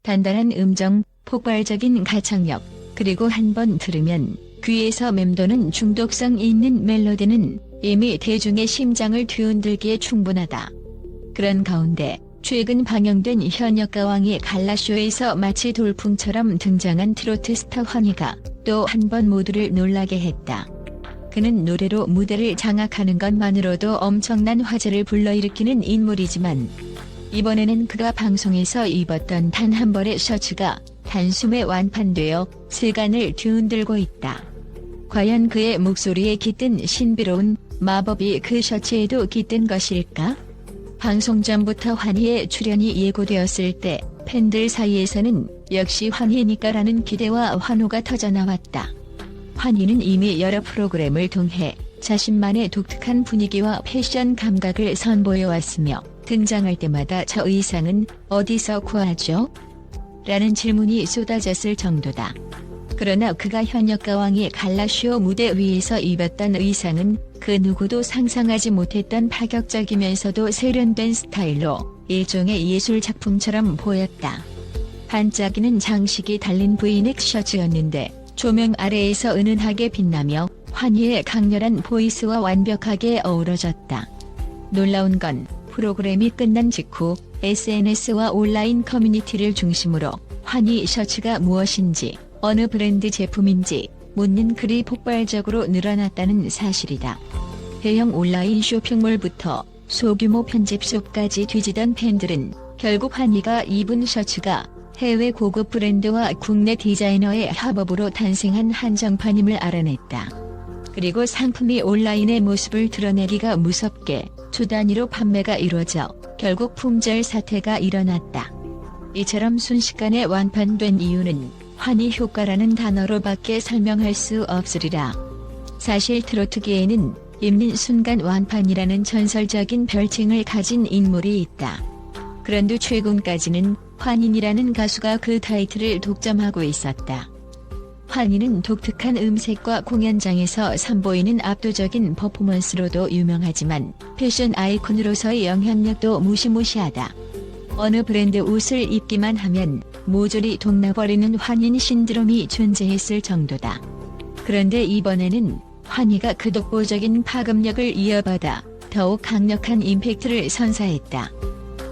단단한 음정, 폭발적인 가창력, 그리고 한 번 들으면 귀에서 맴도는 중독성 있는 멜로디는 이미 대중의 심장을 뒤흔들기에 충분하다. 그런 가운데 최근 방영된 현역가왕의 갈라쇼에서 마치 돌풍처럼 등장한 트로트 스타 환희가 또 한 번 모두를 놀라게 했다. 그는 노래로 무대를 장악하는 것만으로도 엄청난 화제를 불러일으키는 인물이지만 이번에는 그가 방송에서 입었던 단 한 벌의 셔츠가 단숨에 완판되어 세간을 뒤흔들고 있다. 과연 그의 목소리에 깃든 신비로운 마법이 그 셔츠에도 깃든 것일까? 방송 전부터 환희의 출연이 예고되었을 때 팬들 사이에서는 역시 환희니까라는 기대와 환호가 터져나왔다. 환희는 이미 여러 프로그램을 통해 자신만의 독특한 분위기와 패션 감각을 선보여왔으며 등장할 때마다 저 의상은 어디서 구하죠? 라는 질문이 쏟아졌을 정도다. 그러나 그가 현역가왕의 갈라쇼 무대 위에서 입었던 의상은 그 누구도 상상하지 못했던 파격적이면서도 세련된 스타일로 일종의 예술작품처럼 보였다. 반짝이는 장식이 달린 브이넥 셔츠였는데 조명 아래에서 은은하게 빛나며 환희의 강렬한 보이스와 완벽하게 어우러졌다. 놀라운 건 프로그램이 끝난 직후 SNS와 온라인 커뮤니티를 중심으로 환희 셔츠가 무엇인지 어느 브랜드 제품인지 묻는 글이 폭발적으로 늘어났다는 사실이다. 대형 온라인 쇼핑몰부터 소규모 편집숍까지 뒤지던 팬들은 결국 환희가 입은 셔츠가 해외 고급 브랜드와 국내 디자이너의 협업으로 탄생한 한정판임을 알아냈다. 그리고 상품이 온라인의 모습을 드러내기가 무섭게 주 단위로 판매가 이루어져 결국 품절 사태가 일어났다. 이처럼 순식간에 완판된 이유는 환희 효과라는 단어로밖에 설명할 수 없으리라. 사실 트로트계에는 입는 순간 완판이라는 전설적인 별칭을 가진 인물이 있다. 그런데 최근까지는 환희이라는 가수가 그 타이틀을 독점하고 있었다. 환희는 독특한 음색과 공연장에서 선보이는 압도적인 퍼포먼스로도 유명하지만 패션 아이콘으로서의 영향력도 무시무시하다. 어느 브랜드 옷을 입기만 하면 모조리 동나버리는 환희 신드롬이 존재했을 정도다. 그런데 이번에는 환희가 그 독보적인 파급력을 이어받아 더욱 강력한 임팩트를 선사했다.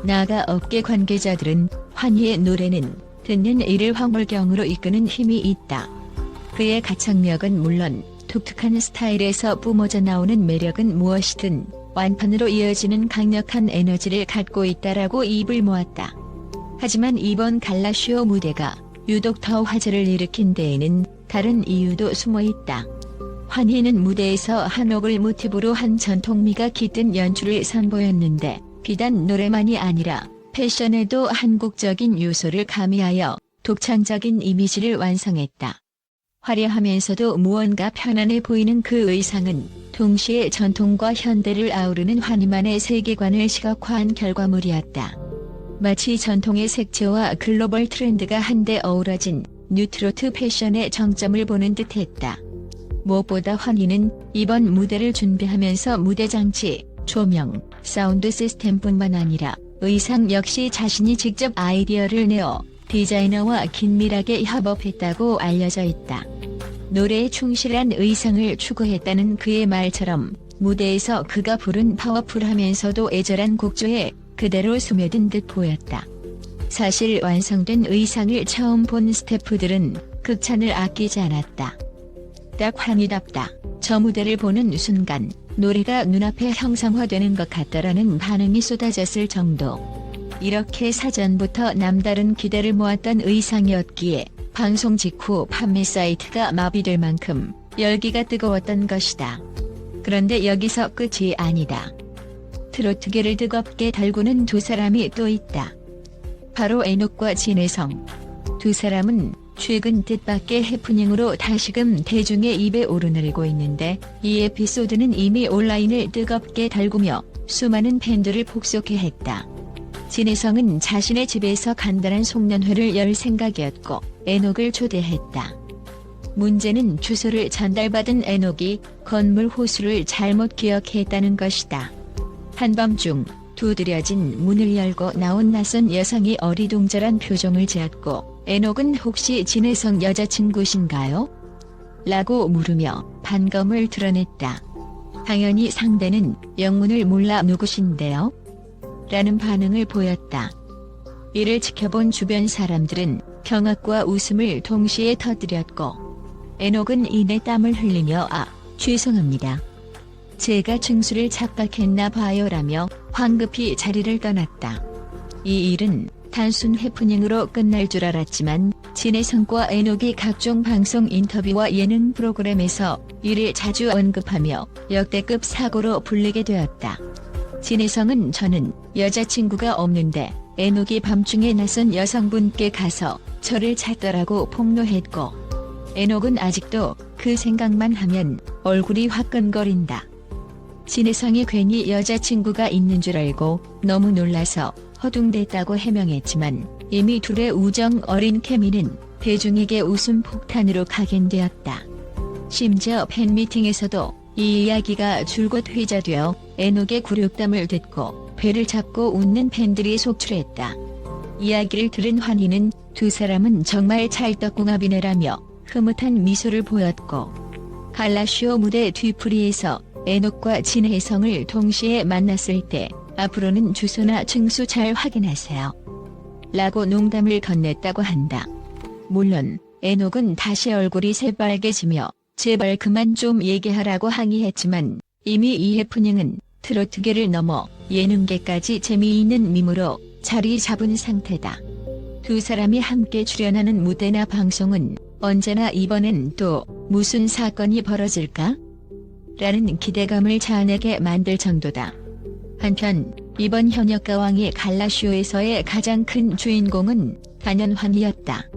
나아가 업계 관계자들은 환희의 노래는 듣는 이를 황홀경으로 이끄는 힘이 있다. 그의 가창력은 물론 독특한 스타일에서 뿜어져 나오는 매력은 무엇이든 완판으로 이어지는 강력한 에너지를 갖고 있다라고 입을 모았다. 하지만 이번 갈라쇼 무대가 유독 더 화제를 일으킨 데에는 다른 이유도 숨어 있다. 환희는 무대에서 한옥을 모티브로 한 전통미가 깃든 연출을 선보였는데 비단 노래만이 아니라 패션에도 한국적인 요소를 가미하여 독창적인 이미지를 완성했다. 화려하면서도 무언가 편안해 보이는 그 의상은 동시에 전통과 현대를 아우르는 환희만의 세계관을 시각화한 결과물이었다. 마치 전통의 색채와 글로벌 트렌드가 한데 어우러진 뉴트로트 패션의 정점을 보는 듯했다. 무엇보다 환희는 이번 무대를 준비하면서 무대 장치, 조명, 사운드 시스템뿐만 아니라 의상 역시 자신이 직접 아이디어를 내어 디자이너와 긴밀하게 협업했다고 알려져 있다. 노래에 충실한 의상을 추구했다는 그의 말처럼 무대에서 그가 부른 파워풀하면서도 애절한 곡조에 그대로 스며든 듯 보였다. 사실 완성된 의상을 처음 본 스태프들은 극찬을 아끼지 않았다. 딱 환희답다. 저 무대를 보는 순간 노래가 눈앞에 형상화되는 것 같다라는 반응이 쏟아졌을 정도. 이렇게 사전부터 남다른 기대를 모았던 의상이었기에 방송 직후 판매 사이트가 마비될 만큼 열기가 뜨거웠던 것이다. 그런데 여기서 끝이 아니다. 트로트계를 뜨겁게 달구는 두 사람이 또 있다. 바로 에녹과 진혜성. 두 사람은 최근 뜻밖의 해프닝으로 다시금 대중의 입에 오르내리고 있는데 이 에피소드는 이미 온라인을 뜨겁게 달구며 수많은 팬들을 폭소케 했다. 진혜성은 자신의 집에서 간단한 송년회를 열 생각이었고 에녹을 초대했다. 문제는 주소를 전달받은 에녹이 건물 호수를 잘못 기억했다는 것이다. 한밤중 두드려진 문을 열고 나온 낯선 여성이 어리둥절한 표정을 지었고 에녹은 혹시 진혜성 여자친구신가요? 라고 물으며 반감을 드러냈다. 당연히 상대는 영문을 몰라 누구신데요? 라는 반응을 보였다. 이를 지켜본 주변 사람들은 경악과 웃음을 동시에 터뜨렸고 에녹은 이내 땀을 흘리며 죄송합니다. 제가 증수를 착각했나 봐요라며 황급히 자리를 떠났다. 이 일은 단순 해프닝으로 끝날 줄 알았지만 진혜성과 에녹이 각종 방송 인터뷰와 예능 프로그램에서 이를 자주 언급하며 역대급 사고로 불리게 되었다. 진혜성은 저는 여자친구가 없는데 에녹이 밤중에 낯선 여성분께 가서 저를 찾더라고 폭로했고 에녹은 아직도 그 생각만 하면 얼굴이 화끈거린다. 진혜성이 괜히 여자친구가 있는 줄 알고 너무 놀라서 허둥댔다고 해명했지만 이미 둘의 우정 어린 케미는 대중에게 웃음 폭탄으로 각인되었다. 심지어 팬미팅에서도 이 이야기가 줄곧 회자되어 에녹의 굴욕담을 듣고 배를 잡고 웃는 팬들이 속출했다. 이야기를 들은 환희는 두 사람은 정말 찰떡궁합이네라며 흐뭇한 미소를 보였고 갈라쇼 무대 뒤풀이에서 에녹과 진혜성을 동시에 만났을 때 앞으로는 주소나 증수 잘 확인하세요. 라고 농담을 건넸다고 한다. 물론 에녹은 다시 얼굴이 새빨개지며 제발 그만 좀 얘기하라고 항의했지만 이미 이 해프닝은 트로트계를 넘어 예능계까지 재미있는 밈으로 자리 잡은 상태다. 두 사람이 함께 출연하는 무대나 방송은 언제나 이번엔 또 무슨 사건이 벌어질까? 라는 기대감을 자아내게 만들 정도다. 한편 이번 현역가왕의 갈라쇼에서의 가장 큰 주인공은 단연 환희였다.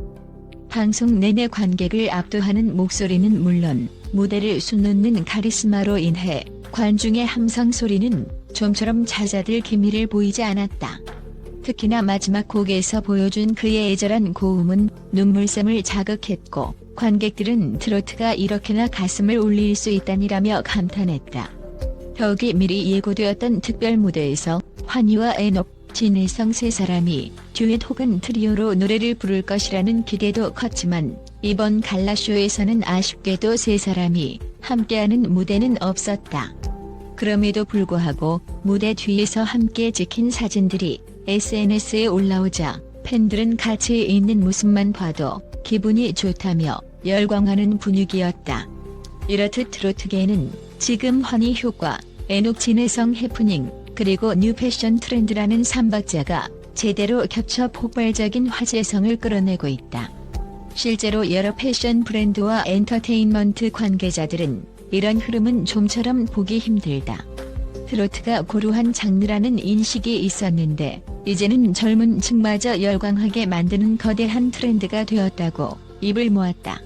방송 내내 관객을 압도하는 목소리는 물론 무대를 수놓는 카리스마로 인해 관중의 함성 소리는 좀처럼 잦아들 기미를 보이지 않았다. 특히나 마지막 곡에서 보여준 그의 애절한 고음은 눈물샘을 자극했고 관객들은 트로트가 이렇게나 가슴을 울릴 수 있다니라며 감탄했다. 더욱이 미리 예고되었던 특별 무대에서 환희와 에녹, 진혜성 세 사람이 듀엣 혹은 트리오로 노래를 부를 것이라는 기대도 컸지만 이번 갈라쇼에서는 아쉽게도 세 사람이 함께하는 무대는 없었다. 그럼에도 불구하고 무대 뒤에서 함께 찍힌 사진들이 SNS에 올라오자 팬들은 같이 있는 모습만 봐도 기분이 좋다며 열광하는 분위기였다. 이렇듯 트로트계는 지금 환희 효과, 에녹 진혜성 해프닝, 그리고 뉴 패션 트렌드라는 삼박자가 제대로 겹쳐 폭발적인 화제성을 끌어내고 있다. 실제로 여러 패션 브랜드와 엔터테인먼트 관계자들은 이런 흐름은 좀처럼 보기 힘들다. 트로트가 고루한 장르라는 인식이 있었는데 이제는 젊은 층마저 열광하게 만드는 거대한 트렌드가 되었다고 입을 모았다.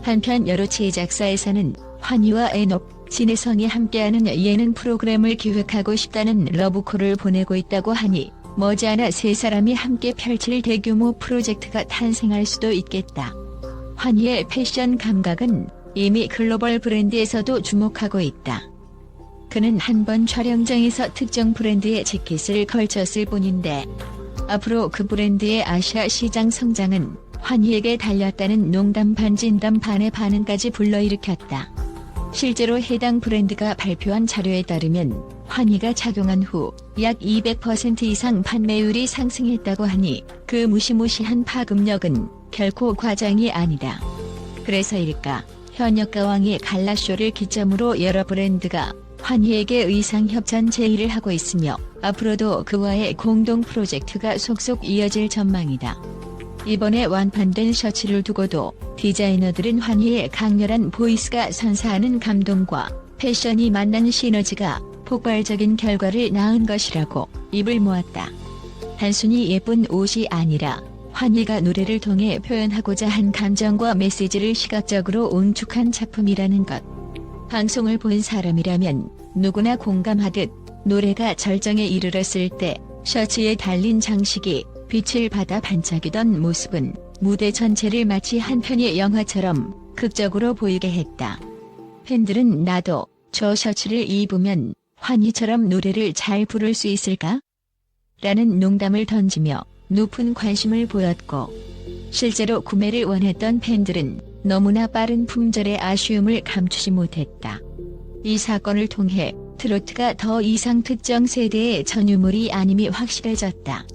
한편 여러 제작사에서는 환희와 에녹, 진혜성이 함께하는 예능 프로그램을 기획하고 싶다는 러브콜을 보내고 있다고 하니 머지않아 세 사람이 함께 펼칠 대규모 프로젝트가 탄생할 수도 있겠다. 환희의 패션 감각은 이미 글로벌 브랜드에서도 주목하고 있다. 그는 한 번 촬영장에서 특정 브랜드의 재킷을 걸쳤을 뿐인데 앞으로 그 브랜드의 아시아 시장 성장은 환희에게 달렸다는 농담 반 진담 반의 반응까지 불러일으켰다. 실제로 해당 브랜드가 발표한 자료에 따르면 환희가 착용한 후 약 200% 이상 판매율이 상승했다고 하니 그 무시무시한 파급력은 결코 과장이 아니다. 그래서일까 현역가왕의 갈라쇼를 기점으로 여러 브랜드가 환희에게 의상 협찬 제의를 하고 있으며 앞으로도 그와의 공동 프로젝트가 속속 이어질 전망이다. 이번에 완판된 셔츠를 두고도 디자이너들은 환희의 강렬한 보이스가 선사하는 감동과 패션이 만난 시너지가 폭발적인 결과를 낳은 것이라고 입을 모았다. 단순히 예쁜 옷이 아니라 환희가 노래를 통해 표현하고자 한 감정과 메시지를 시각적으로 응축한 작품이라는 것. 방송을 본 사람이라면 누구나 공감하듯 노래가 절정에 이르렀을 때 셔츠에 달린 장식이 빛을 받아 반짝이던 모습은 무대 전체를 마치 한 편의 영화처럼 극적으로 보이게 했다. 팬들은 나도 저 셔츠를 입으면 환희처럼 노래를 잘 부를 수 있을까? 라는 농담을 던지며 높은 관심을 보였고, 실제로 구매를 원했던 팬들은 너무나 빠른 품절의 아쉬움을 감추지 못했다. 이 사건을 통해 트로트가 더 이상 특정 세대의 전유물이 아님이 확실해졌다.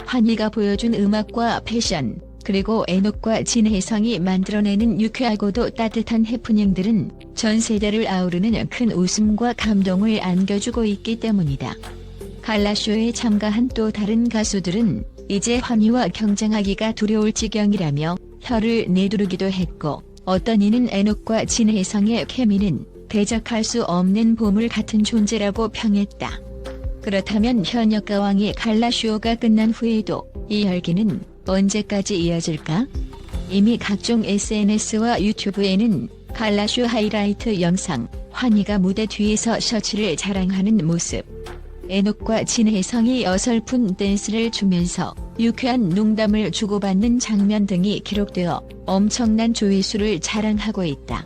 환희가 보여준 음악과 패션, 그리고 에녹과 진혜성이 만들어내는 유쾌하고도 따뜻한 해프닝들은 전 세대를 아우르는 큰 웃음과 감동을 안겨주고 있기 때문이다. 갈라쇼에 참가한 또 다른 가수들은 이제 환희와 경쟁하기가 두려울 지경이라며 혀를 내두르기도 했고, 어떤 이는 에녹과 진혜성의 케미는 대적할 수 없는 보물 같은 존재라고 평했다. 그렇다면 현역가왕의 갈라쇼가 끝난 후에도 이 열기는 언제까지 이어질까? 이미 각종 SNS와 유튜브에는 갈라쇼 하이라이트 영상, 환희가 무대 뒤에서 셔츠를 자랑하는 모습, 에녹과 진혜성이 어설픈 댄스를 추면서 유쾌한 농담을 주고받는 장면 등이 기록되어 엄청난 조회수를 자랑하고 있다.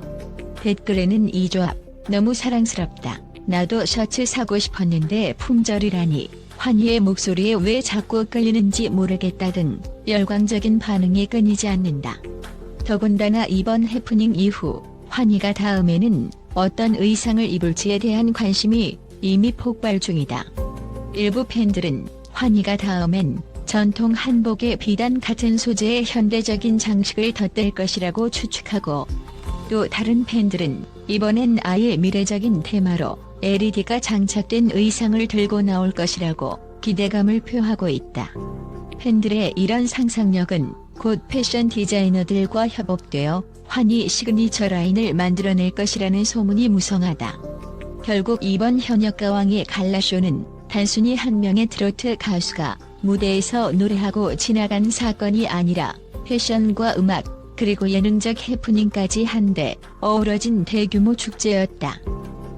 댓글에는 이 조합, 너무 사랑스럽다. 나도 셔츠 사고 싶었는데 품절이라니. 환희의 목소리에 왜 자꾸 끌리는지 모르겠다 등 열광적인 반응이 끊이지 않는다. 더군다나 이번 해프닝 이후 환희가 다음에는 어떤 의상을 입을지에 대한 관심이 이미 폭발 중이다. 일부 팬들은 환희가 다음엔 전통 한복의 비단 같은 소재의 현대적인 장식을 덧댈 것이라고 추측하고, 또 다른 팬들은 이번엔 아예 미래적인 테마로 LED가 장착된 의상을 들고 나올 것이라고 기대감을 표하고 있다. 팬들의 이런 상상력은 곧 패션 디자이너들과 협업되어 환희 시그니처 라인을 만들어낼 것이라는 소문이 무성하다. 결국 이번 현역가왕의 갈라쇼는 단순히 한 명의 트로트 가수가 무대에서 노래하고 지나간 사건이 아니라 패션과 음악, 그리고 예능적 해프닝까지 한데 어우러진 대규모 축제였다.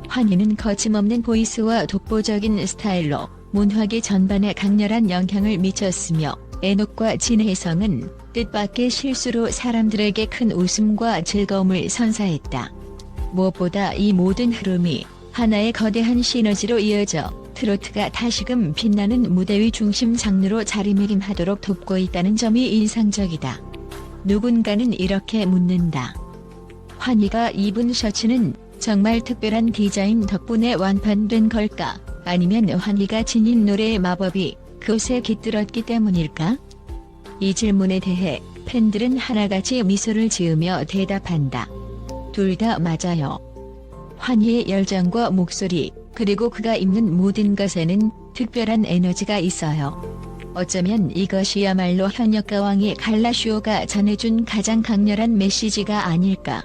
환희는 거침없는 보이스와 독보적인 스타일로 문화계 전반에 강렬한 영향을 미쳤으며, 에녹과 진혜성은 뜻밖의 실수로 사람들에게 큰 웃음과 즐거움을 선사했다. 무엇보다 이 모든 흐름이 하나의 거대한 시너지로 이어져 트로트가 다시금 빛나는 무대 위 중심 장르로 자리매김하도록 돕고 있다는 점이 인상적이다. 누군가는 이렇게 묻는다. 환희가 입은 셔츠는 정말 특별한 디자인 덕분에 완판된 걸까? 아니면 환희가 지닌 노래의 마법이 그옷에 깃들었기 때문일까? 이 질문에 대해 팬들은 하나같이 미소를 지으며 대답한다. 둘 다 맞아요. 환희의 열정과 목소리, 그리고 그가 입는 모든 것에는 특별한 에너지가 있어요. 어쩌면 이것이야말로 현역가왕의 갈라쇼가 전해준 가장 강렬한 메시지가 아닐까.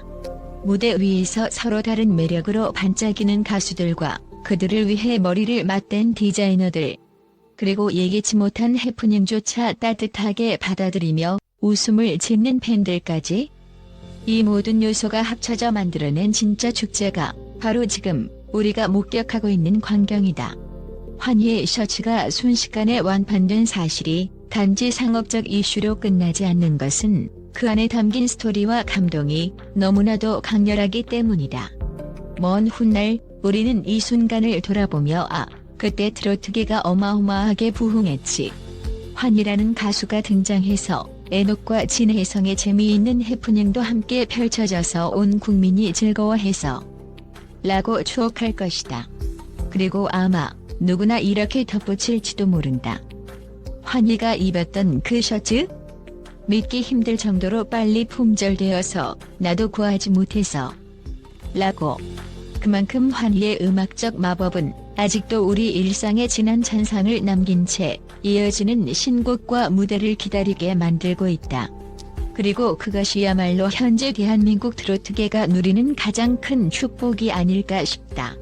무대 위에서 서로 다른 매력으로 반짝이는 가수들과 그들을 위해 머리를 맞댄 디자이너들, 그리고 예기치 못한 해프닝조차 따뜻하게 받아들이며 웃음을 짓는 팬들까지, 이 모든 요소가 합쳐져 만들어낸 진짜 축제가 바로 지금 우리가 목격하고 있는 광경이다. 환희의 셔츠가 순식간에 완판된 사실이 단지 상업적 이슈로 끝나지 않는 것은 그 안에 담긴 스토리와 감동이 너무나도 강렬하기 때문이다. 먼 훗날 우리는 이 순간을 돌아보며 그때 트로트계가 어마어마하게 부흥했지. 환희라는 가수가 등장해서 에녹과 진혜성의 재미있는 해프닝도 함께 펼쳐져서 온 국민이 즐거워해서 라고 추억할 것이다. 그리고 아마 누구나 이렇게 덧붙일지도 모른다. 환희가 입었던 그 셔츠? 믿기 힘들 정도로 빨리 품절되어서 나도 구하지 못해서 라고. 그만큼 환희의 음악적 마법은 아직도 우리 일상에 진한 잔상을 남긴 채 이어지는 신곡과 무대를 기다리게 만들고 있다. 그리고 그것이야말로 현재 대한민국 트로트계가 누리는 가장 큰 축복이 아닐까 싶다.